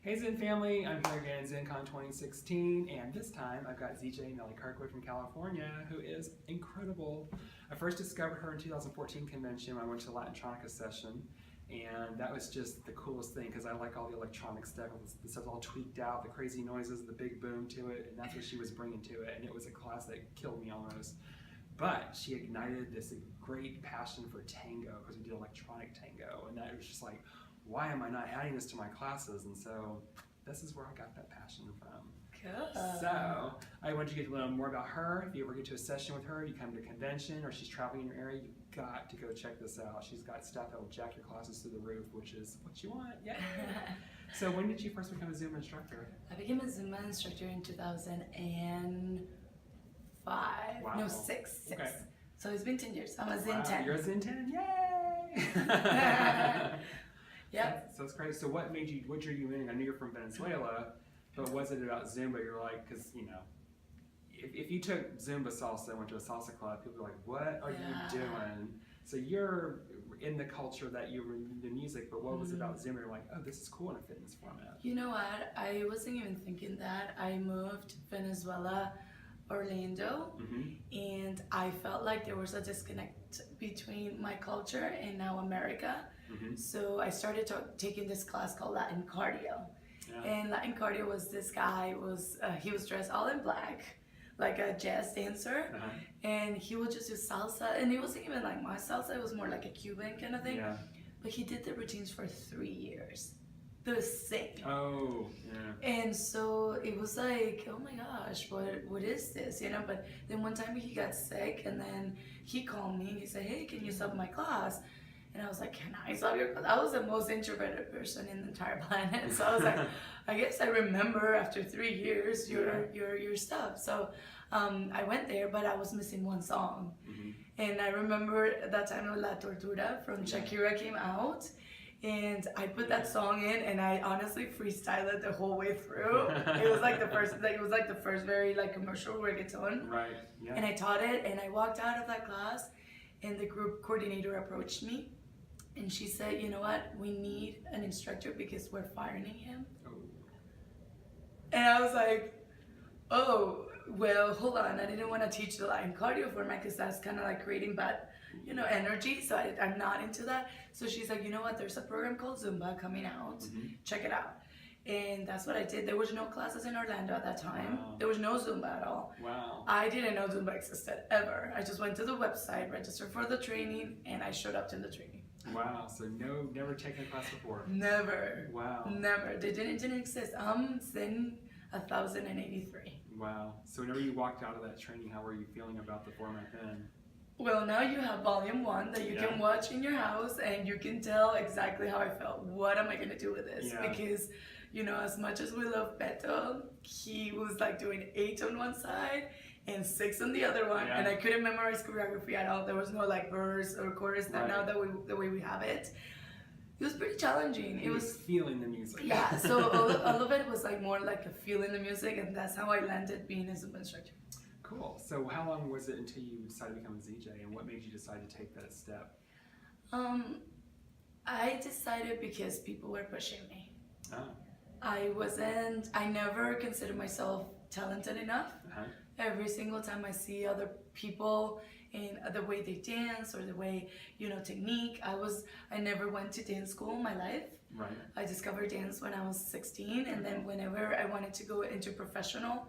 Hey Zen family, I'm here again at ZenCon 2016, and this time I've got ZJ Meli Kirkwood from California, who is incredible. I first discovered her in 2014 convention when I went to the Latintronica session, and that was just the coolest thing because I like all the electronic stuff. The stuff's all tweaked out, the crazy noises, the big boom to it, and that's what she was bringing to it, and it was a class that killed me almost. But she ignited this great passion for tango because we did electronic tango, and that was just like, why am I not adding this to my classes? And so this is where I got that passion from. Cool. So I want you to get to know more about her. If you ever get to a session with her, you come to a convention or she's traveling in your area, you've got to go check this out. She's got stuff that will jack your classes through the roof, which is what you want. Yeah. So when did you first become a Zumba instructor? I became a Zumba instructor in 2005. Wow. No, six. Okay. So it's been 10 years. I'm a Zen 10. You're a Zen 10? Yay! Yep. So it's great. So what made you, what drew you in? I knew you're from Venezuela, but was it about Zumba? You're like, because, you know, if you took Zumba salsa and went to a salsa club, people are like, what are you doing? So you're in the culture that you were in the music, but what was it about Zumba? You're like, oh, this is cool in a fitness format. You know what? I wasn't even thinking that. I moved Venezuela, Orlando, and I felt like there was a disconnect between my culture and now America. So I started taking this class called Latin cardio. And Latin cardio was this guy, he was dressed all in black, like a jazz dancer, and he would just do salsa, and it wasn't even like my salsa, it was more like a Cuban kind of thing. But he did the routines for 3 years. The same. Oh, yeah. And so it was like, oh my gosh, what is this? You know, but then one time he got sick and then he called me and he said, hey, can you sub my class? And I was like, can I sub your class? I was the most introverted person in the entire planet. So I was like, I guess I remember after 3 years your stuff. So I went there, but I was missing one song. And I remember at that time when La Tortura from Shakira came out. And I put that song in, and I honestly freestyled it the whole way through. It was like the first very like commercial reggaeton. Right. Yeah. And I taught it, and I walked out of that class, and the group coordinator approached me, and she said, "You know what? We need an instructor because we're firing him." Oh. And I was like, "Oh, well, hold on. I didn't want to teach the Latin cardio format because that's kind of like creating bad, you know, energy. So I'm not into that." So she's like, you know what? There's a program called Zumba coming out. Check it out. And that's what I did. There was no classes in Orlando at that time. Wow. There was no Zumba at all. Wow. I didn't know Zumba existed ever. I just went to the website, registered for the training, and I showed up to the training. Wow. So never taken a class before. Never. Wow. Never. They didn't exist. I'm Zen 1083. Wow. So whenever you walked out of that training, how were you feeling about the format then? Well, now you have volume 1 that you can watch in your house, and you can tell exactly how I felt. What am I going to do with this? Because, you know, as much as we love Beto, he was like doing 8 on one side and 6 on the other one, and I couldn't memorize choreography at all. There was no like verse or chorus now that the way we have it. It was pretty challenging. It was feeling the music. Yeah, so all of it was like more like a feeling the music, and that's how I landed being a Zumba instructor. Cool. So how long was it until you decided to become a ZJ, and what made you decide to take that step? I decided because people were pushing me. Oh. I never considered myself talented enough. Every single time I see other people and the way they dance or the way, you know, technique, I never went to dance school in my life. Right. I discovered dance when I was 16, and then whenever I wanted to go into professional,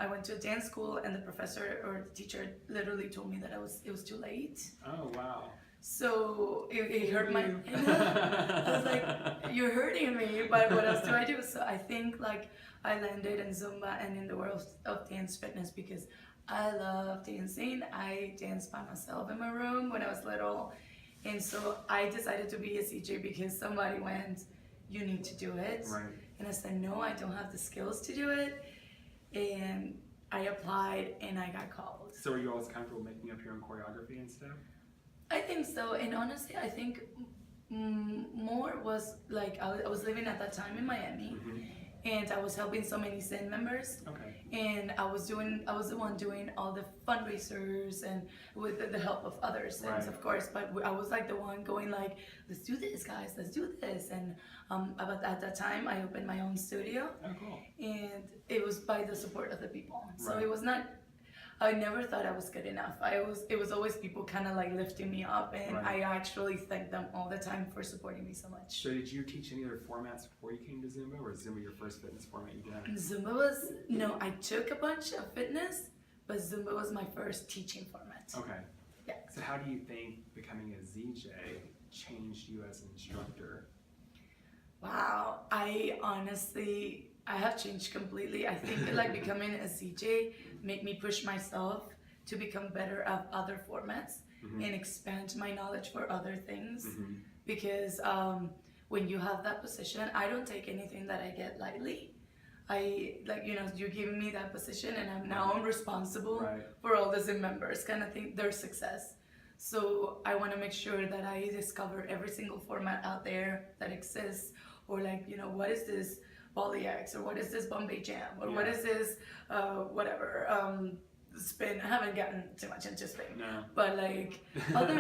I went to a dance school, and the professor or the teacher literally told me that it was too late. Oh, wow. So it hurt my, I was like, you're hurting me, but what else do I do? So I think like I landed in Zumba and in the world of dance fitness because I love dancing. I danced by myself in my room when I was little. And so I decided to be a CJ because somebody went, you need to do it. Right. And I said, no, I don't have the skills to do it. And I applied and I got called. So were you always comfortable making up your own choreography and stuff? I think so. And honestly, I think more was like, I was living at that time in Miami. and I was helping so many Zen members. Okay. And I was the one doing all the fundraisers and with the help of others, Right. of course. But I was like the one going like, let's do this, guys, let's do this. And about at that time, I opened my own studio, Oh, cool. and it was by the support of the people. So Right. it was not. I never thought I was good enough. It was always people kind of like lifting me up, and Right. I actually thank them all the time for supporting me so much. So did you teach any other formats before you came to Zumba, or is Zumba your first fitness format you did? Zumba was, no, I took a bunch of fitness, but Zumba was my first teaching format. Okay. Yeah. So how do you think becoming a ZJ changed you as an instructor? Wow, I have changed completely. I think like becoming a CJ made me push myself to become better at other formats and expand my knowledge for other things. Because when you have that position, I don't take anything that I get lightly. I like, you're giving me that position, and I'm responsible Right. for all the Zoom members, kind of thing, their success. So I want to make sure that I discover every single format out there that exists, or like, what is this Volley X, or what is this Bombay Jam, or what Yeah. is this spin. I haven't gotten too much into spin, No. but like other,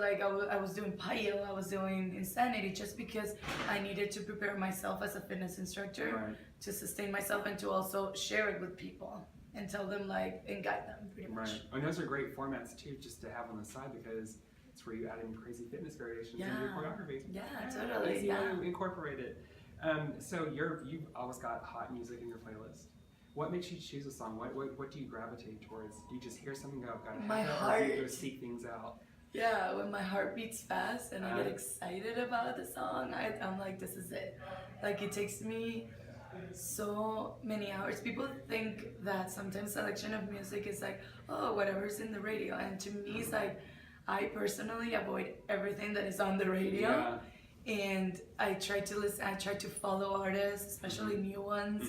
like I was doing Payo, I was doing Insanity, just because I needed to prepare myself as a fitness instructor Right. to sustain myself and to also share it with people and tell them and guide them pretty much. Right. And those are great formats too, just to have on the side, because it's where you add in crazy fitness variations in your choreography. Yeah, totally. Easy Yeah. way to incorporate it. So you've always got hot music in your playlist. What makes you choose a song? What do you gravitate towards? Do you just hear something and go, I've got to have My that, or do you go heart. seek things out? Yeah, when my heart beats fast and I get excited about the song, I'm like, this is it. Like, it takes me so many hours. People think that sometimes selection of music is like, oh, whatever's in the radio. And to me, it's like, I personally avoid everything that is on the radio. Yeah. And I try to listen, I try to follow artists, especially new ones.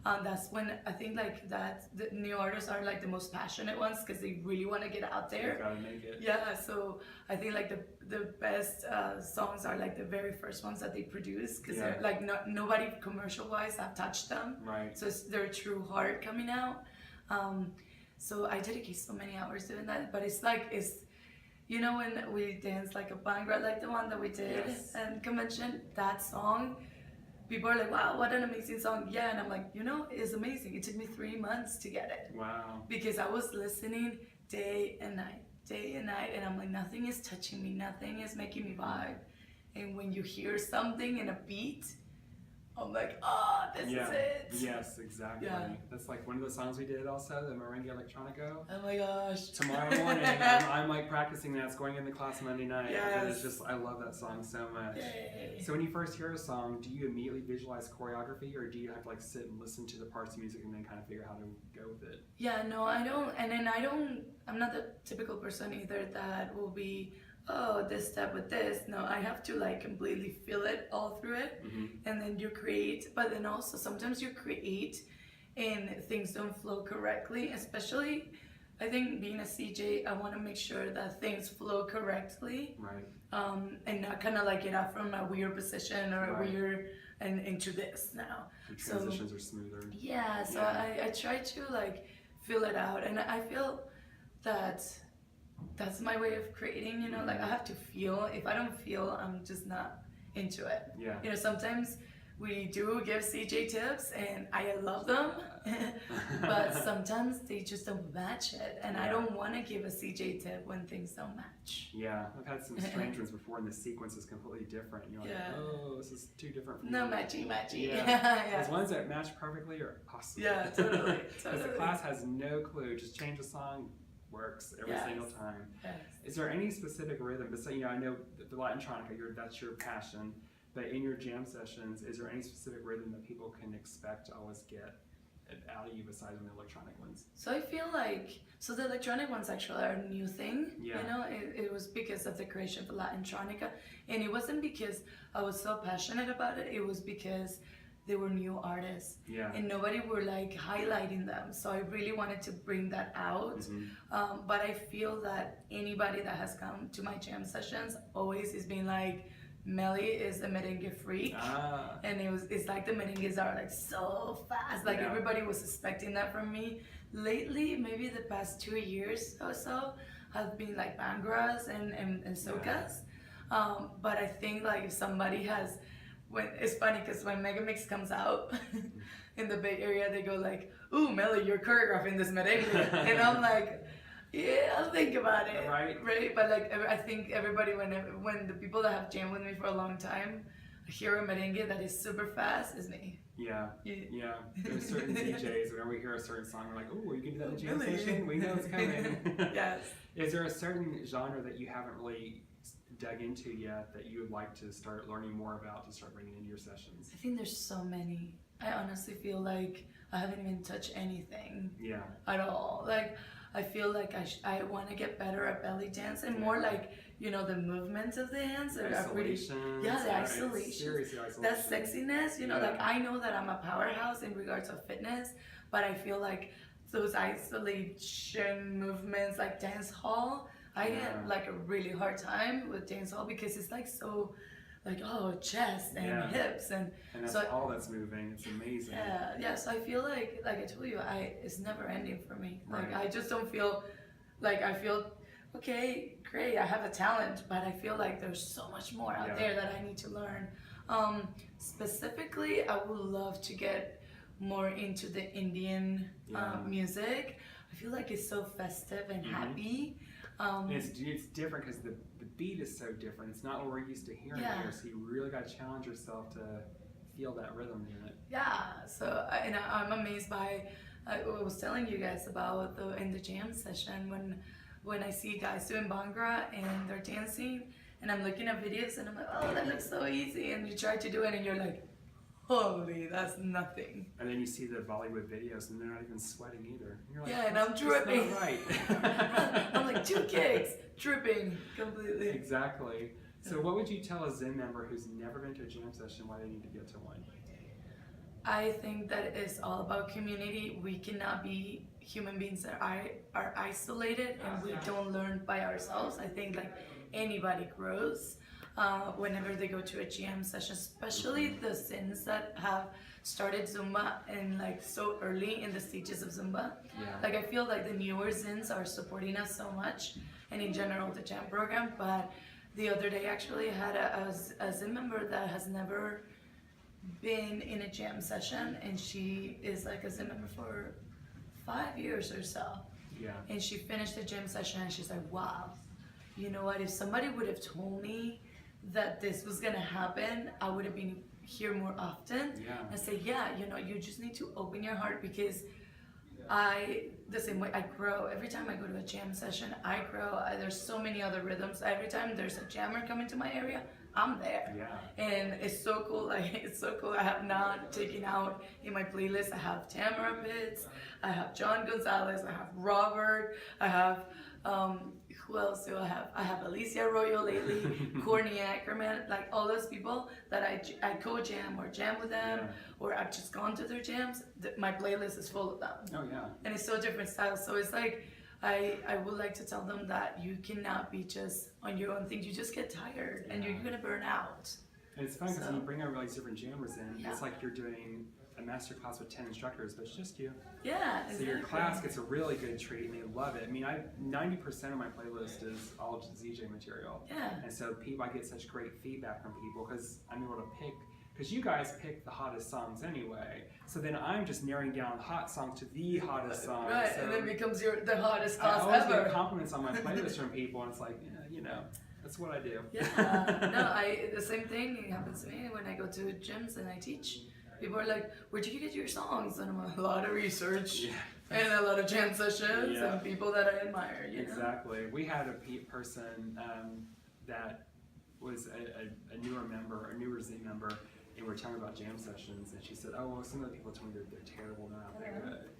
That's when I think that the new artists are like the most passionate ones, because they really want to get out there. You gotta make it. Yeah, so I think like the best songs are like the very first ones that they produce, because they're like nobody commercial wise have touched them. Right. So it's their true heart coming out. So I dedicate so many hours doing that, but it's when we dance like a Bhangra, like the one that we did at convention, that song, people are like, wow, what an amazing song. Yeah, and I'm like, it's amazing. It took me 3 months to get it. Wow. Because I was listening day and night, and I'm like, nothing is touching me, nothing is making me vibe. And when you hear something in a beat, I'm like, this is it. Yes, exactly. Yeah. That's like one of the songs we did also, the Merengue Electronico. Oh my gosh. Tomorrow morning, I'm like practicing that. It's going into class Monday night. Yes. It's I love that song so much. Yay. So when you first hear a song, do you immediately visualize choreography, or do you have to like sit and listen to the parts of music and then kind of figure out how to go with it? Yeah, no, I don't. And then I'm not the typical person either that will be, oh, this step with this. No, I have to like completely feel it all through it. And then you create, but then also sometimes you create and things don't flow correctly, especially I think being a CJ, I want to make sure that things flow correctly. Right. And not kind of like get out from a weird position or a weird and into this now. The transitions are smoother. Yeah, so I try to like feel it out, and I feel that that's my way of creating, like I have to feel. If I don't feel, I'm just not into it. Yeah. Sometimes we do give CJ tips and I love them, but sometimes they just don't match it, and I don't want to give a CJ tip when things don't match. Yeah, I've had some strange ones before, and the sequence is completely different. And you're like, oh, this is too different from No the- matchy. Yeah. Those ones that match perfectly are awesome. Yeah, totally. Because the class has no clue. Just change the song, works every single time. Yes. Is there any specific rhythm? Besides, I know the Latin Tronica, that's your passion. But in your jam sessions, is there any specific rhythm that people can expect to always get out of you besides from the electronic ones? So I feel like, the electronic ones actually are a new thing. Yeah. It was because of the creation of the Latin Tronica, and it wasn't because I was so passionate about it. It was because they were new artists, and nobody were like highlighting them. So I really wanted to bring that out. But I feel that anybody that has come to my jam sessions always is being like, Meli is a merengue freak. And it's like the merengues are like so fast. Like everybody was expecting that from me. Lately, maybe the past 2 years or so, have been like bangras and soca's. But I think like if somebody has, it's funny because when Megamix comes out in the Bay Area, they go like, "Ooh, Meli, you're choreographing this merengue," and I'm like, "Yeah, I'll think about it." Right. But like I think everybody, when the people that have jammed with me for a long time hear a merengue that is super fast, is me. Yeah. There's certain DJs, whenever we hear a certain song, we're like, "Oh, you can do that in the jam session? We know it's coming." Yes. Is there a certain genre that you haven't really dug into yet that you would like to start learning more about to start bringing into your sessions? I think there's so many. I honestly feel like I haven't even touched anything at all. Like I feel like I want to get better at belly dance and more like, you know, the movements of the hands are pretty, the isolation, seriously isolation, that sexiness, you know, like I know that I'm a powerhouse in regards of fitness, but I feel like those isolation movements like dance hall, I get like a really hard time with dance hall because it's like so like chest and hips and that's so all that's moving. It's amazing. So I feel like I told you, it's never ending for me. Like I just don't feel like I feel okay, great, I have a talent, but I feel like there's so much more out there that I need to learn. Specifically, I would love to get more into the Indian music. I feel like it's so festive and happy. It's different because the beat is so different. It's not what we're used to hearing here, so you really got to challenge yourself to feel that rhythm in it. So I'm amazed by I was telling you guys about in the jam session when I see guys doing Bhangra and they're dancing and I'm looking at videos and I'm like, oh, that looks so easy, and you try to do it and you're like, holy, that's nothing. And then you see the Bollywood videos and they're not even sweating either. And you're like, and I'm dripping. Not right. I'm like 2 kicks, dripping completely. Exactly. So what would you tell a Zen member who's never been to a jam session why they need to get to one? I think that it's all about community. We cannot be human beings that are isolated and we don't learn by ourselves. I think like anybody grows whenever they go to a jam session, especially the Zins that have started Zumba and like so early in the stages of Zumba. Like I feel like the newer Zins are supporting us so much, and in general the jam program. But the other day actually I had a Zin member that has never been in a jam session, and she is like a Zin member for 5 years or so. And she finished the jam session and she's like, wow, you know what, if somebody would have told me that this was gonna happen, I would have been here more often. And say, you know, you just need to open your heart, because the same way I grow. Every time I go to a jam session, I grow. There's so many other rhythms. Every time there's a jammer coming to my area, I'm there. And it's so cool. Like, it's so cool. I have not taken out in my playlist. I have Tamara Pitts, I have John Gonzalez, I have Robert, I have who else do I have? I have Alicia Arroyo lately, Courtney Ackerman, like all those people that I co-jam or jam with them, or I've just gone to their jams. My playlist is full of them. And it's so different styles. So it's like, I would like to tell them that you cannot be just on your own thing. You just get tired and you're gonna burn out. And it's fun because when you bring all these different jammers in, it's like you're doing a master class with 10 instructors, but it's just you. So your class gets a really good treat and they love it. I mean, 90% of my playlist is all just ZJ material. And so I get such great feedback from people because I'm able to pick, because you guys pick the hottest songs anyway. So then I'm just narrowing down hot songs to the hottest songs. So and then it becomes the hottest class ever. I always get compliments on my playlist from people, and it's like, you know, that's what I do. The same thing happens to me when I go to gyms and I teach. People are like, where'd you get your songs? And I'm like, a lot of research and a lot of jam sessions and people that I admire. You know? We had a person that was a newer member, a newer Z member, and we were telling about jam sessions, and she said, oh, well, some of the people told me they're terrible, they're not very good.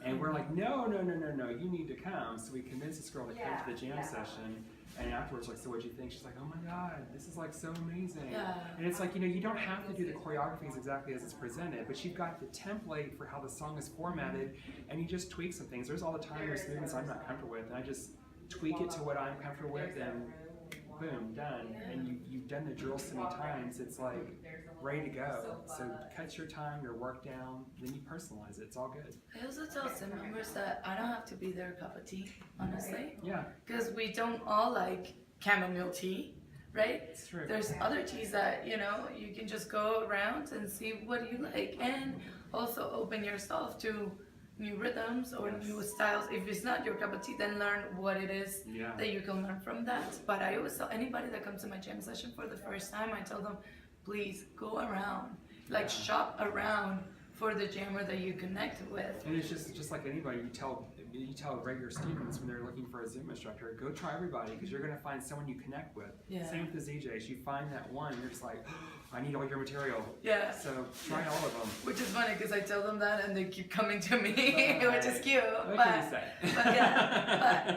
And we're like, no, you need to come. So we convinced this girl to come to the jam session. And afterwards, like, so what'd you think? She's like, oh my God, this is like so amazing. And it's like, you know, you don't have to do the choreographies exactly as it's presented, but you've got the template for how the song is formatted, and you just tweak some things. There's all the time there's movements I'm not comfortable with, and I just tweak it to what I'm comfortable with, and boom, done. And you've done the drill so many times, it's like ready to go. So cut your time, your work down, then you personalize it. It's all good. I also tell some members that I don't have to be their cup of tea, honestly. Yeah. Because we don't all like chamomile tea, right? It's true. There's other teas that, you know, you can just go around and see what you like, and also open yourself to new rhythms or new styles. If it's not your cup of tea, then learn what it is that you can learn from that. But I always tell anybody that comes to my jam session for the first time, I tell them, please go around, like shop around for the jammer that you connect with. And it's just like anybody, you tell regular students when they're looking for a Zumba instructor, go try everybody, because you're going to find someone you connect with. Same with the ZJs. You find that one, you're just like, oh, I need all your material. Yeah. So try all of them. Which is funny because I tell them that and they keep coming to me, which is cute. What but, can you say? but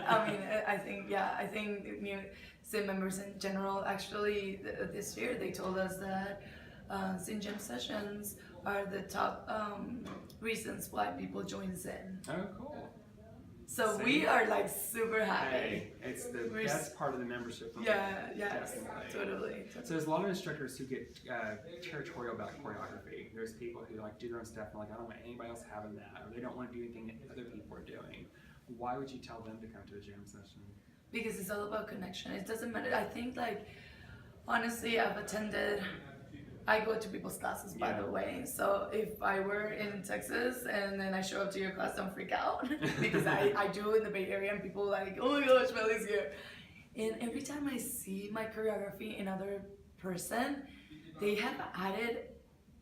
I mean, I think new Sim members in general, actually this year they told us that Sim Jam sessions are the top reasons why people join Zen. Oh, cool. So we are like super happy. Hey, it's the best part of the membership. Totally. So there's a lot of instructors who get territorial about choreography. There's people who like do their own stuff and like, I don't want anybody else having that, or they don't want to do anything that other people are doing. Why would you tell them to come to a jam session? Because it's all about connection. It doesn't matter. I think like, honestly, I go to people's classes, by the way. So if I were in Texas and then I show up to your class, don't freak out. Because I do in the Bay Area and people are like, oh my gosh, Meli's here. And every time I see my choreography in another person, they have added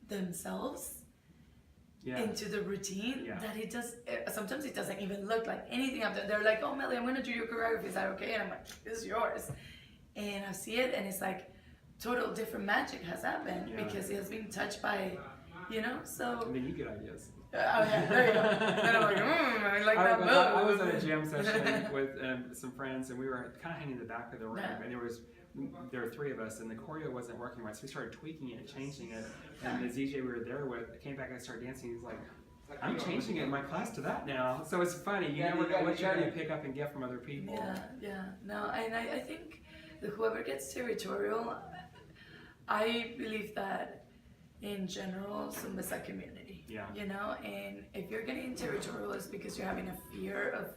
themselves into the routine that sometimes it doesn't even look like anything I've done. They're like, oh Meli, I'm gonna do your choreography, is that okay? And I'm like, this is yours. And I see it and it's like, total different magic has happened because it has been touched by, you know, so. And then you get ideas. Oh yeah, there you go. And I'm like, I like that move. I was at a jam session with some friends, and we were kind of hanging in the back of the room, and there were three of us, and the choreo wasn't working right, so we started tweaking it, changing it, and the ZJ we were there with came back and started dancing. He's like, I'm changing it in my class to that now. So it's funny, you never know what you're going to pick up and get from other people. No, and I think that whoever gets territorial, I believe that in general, Zumba is a community, you know, and if you're getting territorial, it's because you're having a fear of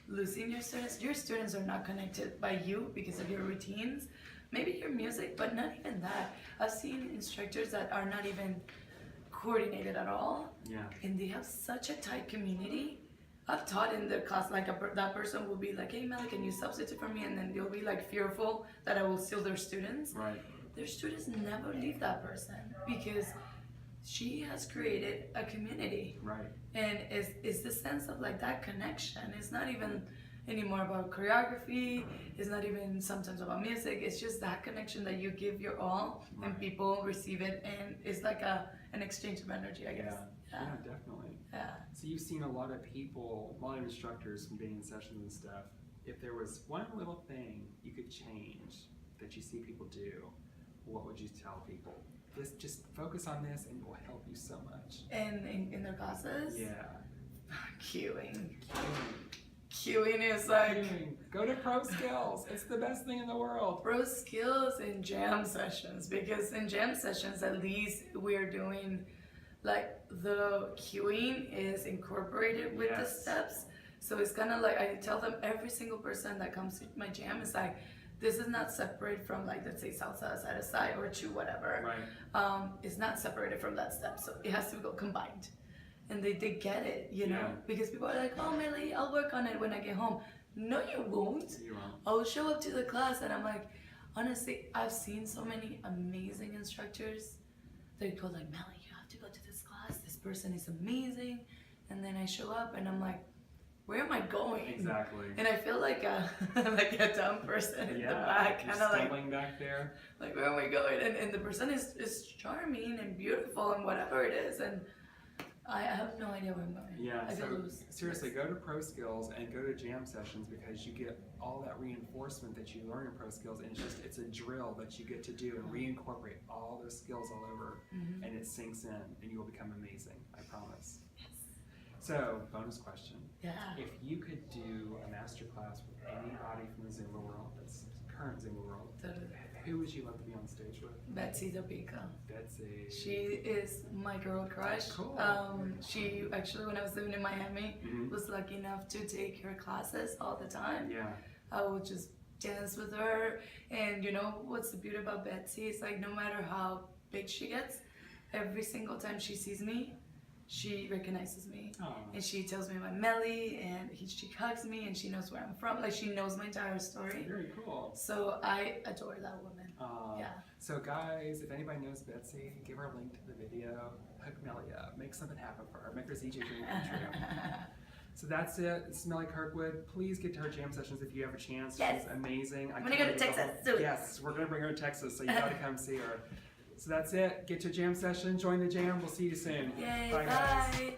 losing your students. Your students are not connected by you because of your routines, maybe your music, but not even that. I've seen instructors that are not even coordinated at all, and they have such a tight community. I've taught in the class, like that person will be like, hey Meli, can you substitute for me? And then they'll be like fearful that I will steal their students. Right. Their students never leave that person because she has created a community. Right. And it's the sense of like that connection. It's not even anymore about choreography. It's not even sometimes about music. It's just that connection that you give your all and people receive it, and it's like an exchange of energy, I guess. Yeah, definitely. Yeah. So you've seen a lot of people, a lot of instructors from being in sessions and stuff. If there was one little thing you could change that you see people do, what would you tell people? Just focus on this and it will help you so much. And in their classes? Yeah. Queuing is like... Go to Pro Skills. It's the best thing in the world. Pro Skills in jam sessions, because in jam sessions at least we're doing like the queuing is incorporated with the steps. So it's kind of like, I tell them every single person that comes to my jam is like, this is not separate from like, let's say salsa side to side or chu, whatever. Right. It's not separated from that step. So it has to go combined. And they get it, you know? Because people are like, oh Meli, I'll work on it when I get home. No, you won't. You won't. I'll show up to the class and I'm like, honestly, I've seen so many amazing instructors. They go like, Meli, you have to go to this class. This person is amazing. And then I show up and I'm like, where am I going? Exactly. And I feel like a like a dumb person in the back, kind of like stumbling back there. Like, where am I going? And the person is charming and beautiful and whatever it is, and I have no idea where I'm going. Yeah. I So lose. seriously, go to Pro Skills and go to jam sessions, because you get all that reinforcement that you learn in Pro Skills, and it's a drill that you get to do and reincorporate all those skills all over, and it sinks in, and you will become amazing. I promise. So, bonus question. Yeah. If you could do a master class with anybody from the Zumba world that's current Zumba world. Totally. Who would you love to be on stage with? Betsy Topeka. Betsy. She is my girl crush. Cool. She actually, when I was living in Miami, was lucky enough to take her classes all the time. Yeah. I would just dance with her. And you know what's the beauty about Betsy? It's like no matter how big she gets, every single time she sees me, she recognizes me. Aww. And she tells me about Melly, and she hugs me, and she knows where I'm from. Like, she knows my entire story. Very cool. So I adore that woman. Yeah. So guys, if anybody knows Betsy, give her a link to the video, hook Melly up, make something happen for her, make her ZJ dream come true. So that's it. It's Meli Kirkwood. Please get to her jam sessions if you have a chance. Yes. She's amazing. I'm gonna go to Texas soon. Yes, we're gonna bring her to Texas, so you gotta come see her. So that's it. Get to a jam session, join the jam. We'll see you soon. Yay, Bye, guys. bye.